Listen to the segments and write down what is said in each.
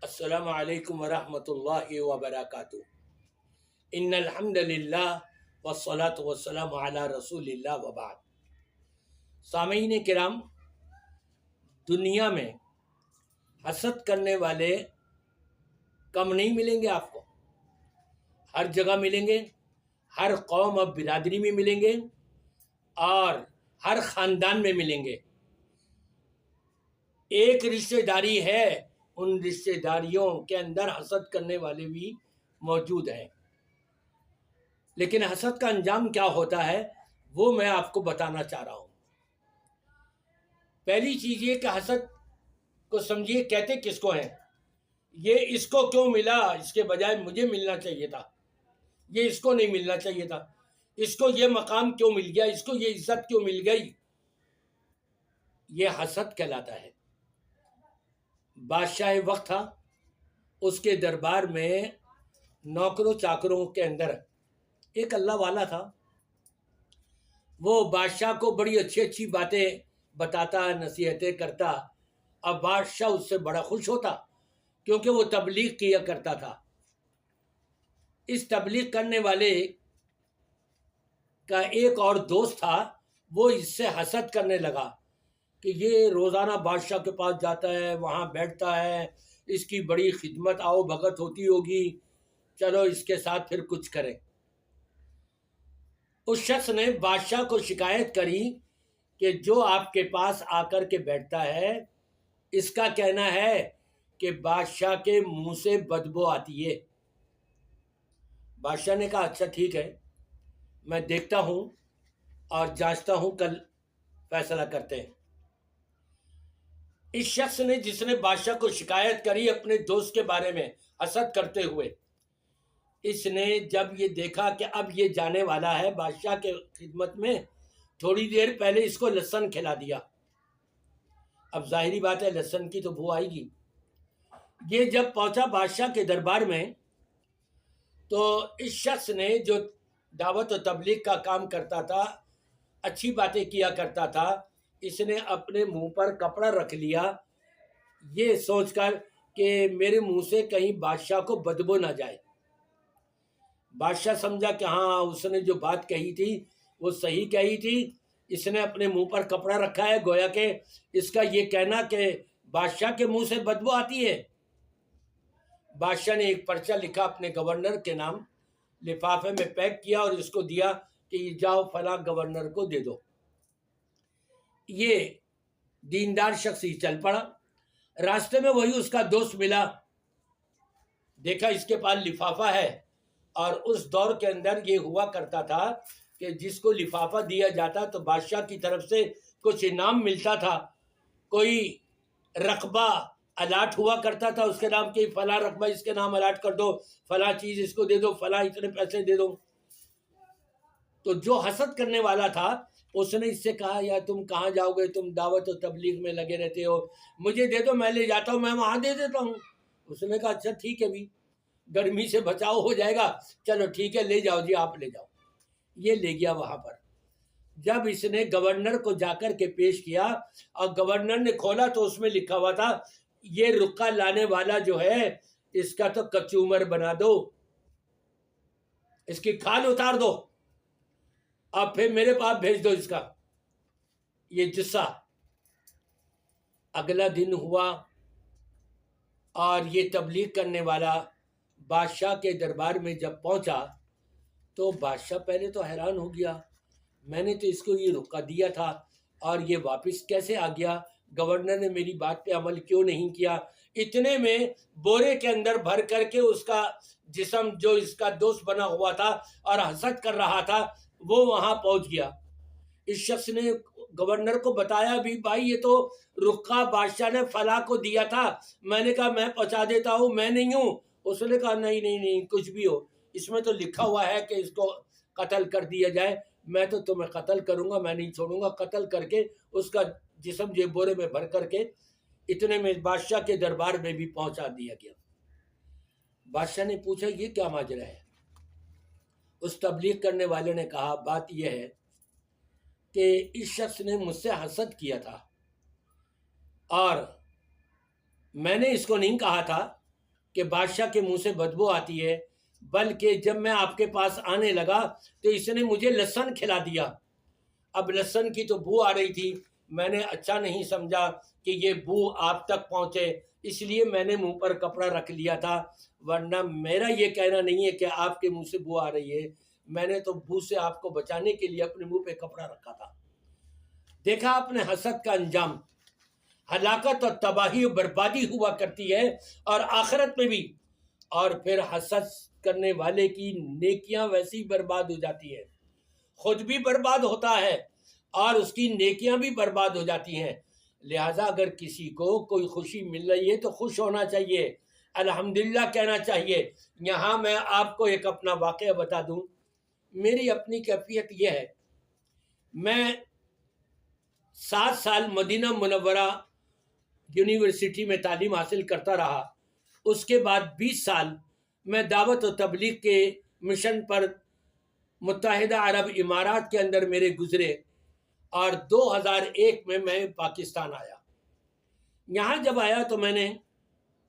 السلام علیکم ورحمۃ اللہ وبرکاتہ۔ ان الحمد للہ والصلاة والسلام علی رسول اللہ وبعد۔ سامعین کرام، دنیا میں حسد کرنے والے کم نہیں ملیں گے آپ کو، ہر جگہ ملیں گے، ہر قوم اور برادری میں ملیں گے اور ہر خاندان میں ملیں گے۔ ایک رشتہ داری ہے، ان رشتہ داریوں کے اندر حسد کرنے والے بھی موجود ہیں، لیکن حسد کا انجام کیا ہوتا ہے وہ میں آپ کو بتانا چاہ رہا ہوں۔ پہلی چیز یہ کہ حسد کو سمجھیے کہتے کس کو ہیں۔ یہ اس کو کیوں ملا، اس کے بجائے مجھے ملنا چاہیے تھا، یہ اس کو نہیں ملنا چاہیے تھا، اس کو یہ مقام کیوں مل گیا، اس کو یہ عزت کیوں مل گئی، یہ حسد کہلاتا ہے۔ بادشاہ وقت تھا، اس کے دربار میں نوکروں چاکروں کے اندر ایک اللہ والا تھا۔ وہ بادشاہ کو بڑی اچھی اچھی باتیں بتاتا، نصیحتیں کرتا، اب بادشاہ اس سے بڑا خوش ہوتا کیونکہ وہ تبلیغ کیا کرتا تھا۔ اس تبلیغ کرنے والے کا ایک اور دوست تھا، وہ اس سے حسد کرنے لگا کہ یہ روزانہ بادشاہ کے پاس جاتا ہے، وہاں بیٹھتا ہے، اس کی بڑی خدمت آؤ بھگت ہوتی ہوگی، چلو اس کے ساتھ پھر کچھ کریں۔ اس شخص نے بادشاہ کو شکایت کری کہ جو آپ کے پاس آ کر کے بیٹھتا ہے، اس کا کہنا ہے کہ بادشاہ کے منہ سے بدبو آتی ہے۔ بادشاہ نے کہا اچھا ٹھیک ہے، میں دیکھتا ہوں اور جانچتا ہوں، کل فیصلہ کرتے ہیں۔ اس شخص نے، جس نے بادشاہ کو شکایت کری اپنے دوست کے بارے میں حسد کرتے ہوئے، اس نے جب یہ دیکھا کہ اب یہ جانے والا ہے بادشاہ کے خدمت میں، تھوڑی دیر پہلے اس کو لہسن کھلا دیا۔ اب ظاہری بات ہے لہسن کی تو بو آئے گی۔ یہ جب پہنچا بادشاہ کے دربار میں تو اس شخص نے، جو دعوت و تبلیغ کا کام کرتا تھا، اچھی باتیں کیا کرتا تھا، اس نے اپنے منہ پر کپڑا رکھ لیا، یہ سوچ کر کہ میرے منہ سے کہیں بادشاہ کو بدبو نہ جائے۔ بادشاہ سمجھا کہ ہاں اس نے جو بات کہی تھی وہ صحیح کہی تھی، اس نے اپنے منہ پر کپڑا رکھا ہے، گویا کہ اس کا یہ کہنا کہ بادشاہ کے منہ سے بدبو آتی ہے۔ بادشاہ نے ایک پرچہ لکھا اپنے گورنر کے نام، لفافے میں پیک کیا اور اس کو دیا کہ یہ جاؤ فلاں گورنر کو دے دو۔ یہ دیندار شخص ہی چل پڑا۔ راستے میں وہی اس کا دوست ملا، دیکھا اس کے پاس لفافہ ہے، اور اس دور کے اندر یہ ہوا کرتا تھا کہ جس کو لفافہ دیا جاتا تو بادشاہ کی طرف سے کچھ انعام ملتا تھا، کوئی رقبہ الاٹ ہوا کرتا تھا اس کے نام کی، فلاں رقبہ اس کے نام الاٹ کر دو، فلاں چیز اس کو دے دو، فلاں اتنے پیسے دے دو۔ تو جو حسد کرنے والا تھا اس نے اس سے کہا یا تم کہاں جاؤ گے، تم دعوت و تبلیغ میں لگے رہتے ہو، مجھے دے دو، میں لے جاتا ہوں، میں وہاں دے دیتا ہوں۔ اس نے کہا اچھا ٹھیک ہے بھی، گرمی سے بچاؤ ہو جائے گا، چلو ٹھیک ہے لے جاؤ جی، آپ لے جاؤ۔ یہ لے گیا وہاں پر۔ جب اس نے گورنر کو جا کر کے پیش کیا اور گورنر نے کھولا تو اس میں لکھا ہوا تھا یہ رقہ لانے والا جو ہے اس کا تو کچومر بنا دو، اس کی کھال اتار دو، اب پھر میرے پاس بھیج دو اس کا یہ جثہ۔ اگلا دن ہوا اور یہ تبلیغ کرنے والا بادشاہ کے دربار میں جب پہنچا تو بادشاہ پہلے تو حیران ہو گیا، میں نے تو اس کو یہ رقہ دیا تھا اور یہ واپس کیسے آ گیا، گورنر نے میری بات پہ عمل کیوں نہیں کیا۔ اتنے میں بورے کے اندر بھر کر کے اس کا جسم، جو اس کا دوست بنا ہوا تھا اور حسد کر رہا تھا، وہ وہاں پہنچ گیا۔ اس شخص نے گورنر کو بتایا بھی بھائی یہ تو رقہ بادشاہ نے فلاں کو دیا تھا، میں نے کہا میں پہنچا دیتا ہوں، میں نہیں ہوں۔ اس نے کہا نہیں نہیں نہیں، کچھ بھی ہو، اس میں تو لکھا ہوا ہے کہ اس کو قتل کر دیا جائے، میں تو تمہیں قتل کروں گا، میں نہیں چھوڑوں گا۔ قتل کر کے اس کا جسم یہ بورے میں بھر کر کے اتنے میں بادشاہ کے دربار میں بھی پہنچا دیا گیا۔ بادشاہ نے پوچھا یہ کیا ماجرا ہے؟ اس تبلیغ کرنے والے نے کہا بات یہ ہے کہ اس شخص نے مجھ سے حسد کیا تھا اور میں نے اس کو نہیں کہا تھا کہ بادشاہ کے منہ سے بدبو آتی ہے، بلکہ جب میں آپ کے پاس آنے لگا تو اس نے مجھے لہسن کھلا دیا۔ اب لہسن کی تو بو آ رہی تھی، میں نے اچھا نہیں سمجھا کہ یہ بو آپ تک پہنچے، اس لیے میں نے منہ پر کپڑا رکھ لیا تھا، ورنہ میرا یہ کہنا نہیں ہے کہ آپ کے منہ سے بو آ رہی ہے، میں نے تو بو سے آپ کو بچانے کے لیے اپنے منہ پہ کپڑا رکھا تھا۔ دیکھا آپ نے حسد کا انجام، ہلاکت اور تباہی و بربادی ہوا کرتی ہے، اور آخرت میں بھی، اور پھر حسد کرنے والے کی نیکیاں ویسی برباد ہو جاتی ہیں، خود بھی برباد ہوتا ہے اور اس کی نیکیاں بھی برباد ہو جاتی ہیں۔ لہٰذا اگر کسی کو کوئی خوشی مل رہی ہے تو خوش ہونا چاہیے، الحمدللہ کہنا چاہیے۔ یہاں میں آپ کو ایک اپنا واقعہ بتا دوں، میری اپنی کیفیت یہ ہے، میں 7 سال مدینہ منورہ یونیورسٹی میں تعلیم حاصل کرتا رہا، اس کے بعد 20 سال میں دعوت و تبلیغ کے مشن پر متحدہ عرب امارات کے اندر میرے گزرے، اور 2001 میں پاکستان آیا۔ یہاں جب آیا تو میں نے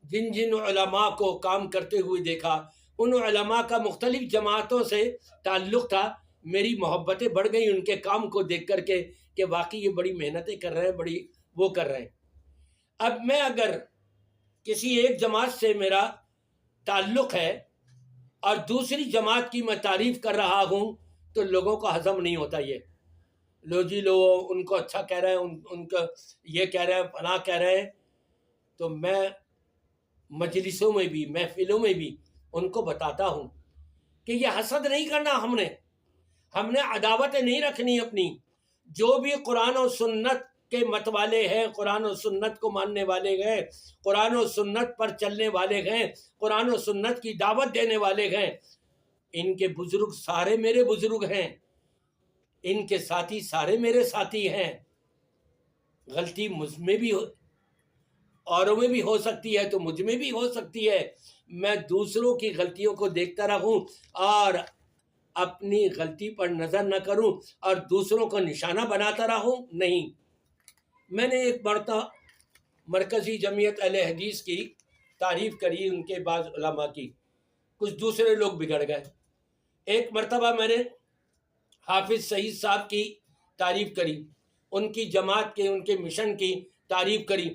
جن جن علماء کو کام کرتے ہوئے دیکھا، ان علماء کا مختلف جماعتوں سے تعلق تھا، میری محبتیں بڑھ گئیں ان کے کام کو دیکھ کر کے کہ واقعی یہ بڑی محنتیں کر رہے ہیں، بڑی وہ کر رہے ہیں۔ اب میں اگر کسی ایک جماعت سے میرا تعلق ہے اور دوسری جماعت کی میں تعریف کر رہا ہوں تو لوگوں کو ہضم نہیں ہوتا، یہ لو جی لو ان کو اچھا کہہ رہے ہیں، ان کا یہ کہہ رہے ہیں، فلاں کہہ رہے ہیں، تو میں مجلسوں میں بھی محفلوں میں بھی ان کو بتاتا ہوں کہ یہ حسد نہیں کرنا، ہم نے عداوتیں نہیں رکھنی اپنی۔ جو بھی قرآن و سنت کے مت والے ہیں، قرآن و سنت کو ماننے والے ہیں، قرآن و سنت پر چلنے والے ہیں، قرآن و سنت کی دعوت دینے والے ہیں، ان کے بزرگ سارے میرے بزرگ ہیں، ان کے ساتھی سارے میرے ساتھی ہیں۔ غلطی مجھ میں بھی اوروں میں بھی ہو سکتی ہے تو مجھ میں بھی ہو سکتی ہے، میں دوسروں کی غلطیوں کو دیکھتا رہوں اور اپنی غلطی پر نظر نہ کروں اور دوسروں کو نشانہ بناتا رہوں، نہیں۔ میں نے ایک مرتبہ مرکزی جمعیت اہل حدیث کی تعریف کری، ان کے بعض علماء کی، کچھ دوسرے لوگ بگڑ گئے۔ ایک مرتبہ میں نے حافظ سعید صاحب کی تعریف کری، ان کی جماعت کے، ان کے مشن کی تعریف کری،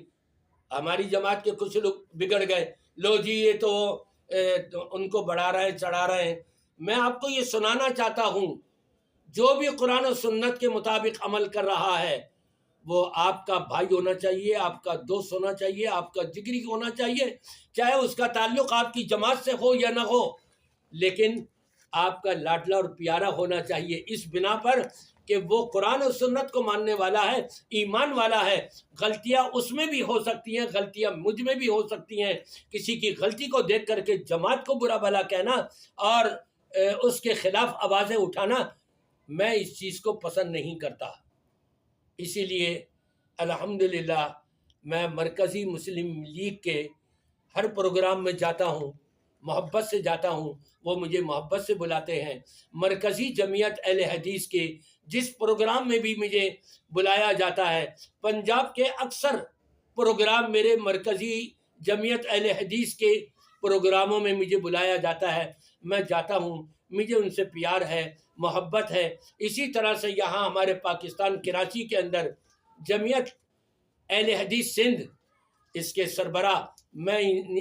ہماری جماعت کے کچھ لوگ بگڑ گئے، لو جی یہ تو ان کو بڑھا رہے ہیں، چڑھا رہے ہیں۔ میں آپ کو یہ سنانا چاہتا ہوں، جو بھی قرآن و سنت کے مطابق عمل کر رہا ہے وہ آپ کا بھائی ہونا چاہیے، آپ کا دوست ہونا چاہیے، آپ کا جگری ہونا چاہیے، چاہے اس کا تعلق آپ کی جماعت سے ہو یا نہ ہو، لیکن آپ کا لاڈلا اور پیارا ہونا چاہیے، اس بنا پر کہ وہ قرآن و سنت کو ماننے والا ہے، ایمان والا ہے۔ غلطیاں اس میں بھی ہو سکتی ہیں، غلطیاں مجھ میں بھی ہو سکتی ہیں، کسی کی غلطی کو دیکھ کر کے جماعت کو برا بھلا کہنا اور اس کے خلاف آوازیں اٹھانا، میں اس چیز کو پسند نہیں کرتا۔ اسی لیے الحمدللہ میں مرکزی مسلم لیگ کے ہر پروگرام میں جاتا ہوں، محبت سے جاتا ہوں، وہ مجھے محبت سے بلاتے ہیں۔ مرکزی جمعیت اہل حدیث کے جس پروگرام میں بھی مجھے بلایا جاتا ہے، پنجاب کے اکثر پروگرام میرے مرکزی جمعیت اہل حدیث کے پروگراموں میں مجھے بلایا جاتا ہے، میں جاتا ہوں، مجھے ان سے پیار ہے، محبت ہے۔ اسی طرح سے یہاں ہمارے پاکستان کراچی کے اندر جمعیت اہل حدیث سندھ، اس کے سربراہ، میں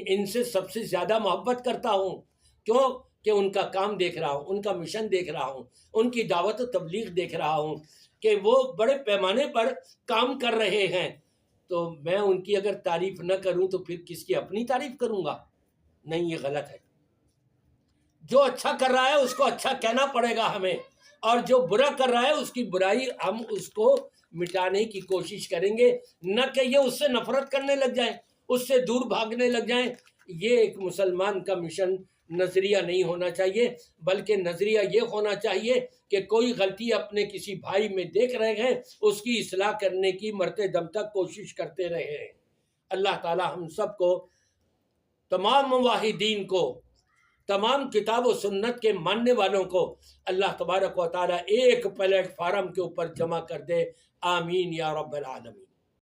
ان سے سب سے زیادہ محبت کرتا ہوں، کیوں کہ ان کا کام دیکھ رہا ہوں، ان کا مشن دیکھ رہا ہوں، ان کی دعوت و تبلیغ دیکھ رہا ہوں کہ وہ بڑے پیمانے پر کام کر رہے ہیں، تو میں ان کی اگر تعریف نہ کروں تو پھر کس کی اپنی تعریف کروں گا؟ نہیں، یہ غلط ہے۔ جو اچھا کر رہا ہے اس کو اچھا کہنا پڑے گا ہمیں، اور جو برا کر رہا ہے اس کی برائی ہم اس کو مٹانے کی کوشش کریں گے، نہ کہ یہ اس سے نفرت کرنے لگ جائیں، اس سے دور بھاگنے لگ جائیں۔ یہ ایک مسلمان کا مشن نظریہ نہیں ہونا چاہیے، بلکہ نظریہ یہ ہونا چاہیے کہ کوئی غلطی اپنے کسی بھائی میں دیکھ رہے ہیں، اس کی اصلاح کرنے کی مرتے دم تک کوشش کرتے رہے ہیں۔ اللہ تعالی ہم سب کو، تمام موحدین کو، تمام کتاب و سنت کے ماننے والوں کو اللہ تبارک و تعالی ایک پلیٹ فارم کے اوپر جمع کر دے، آمین یا رب العالمین۔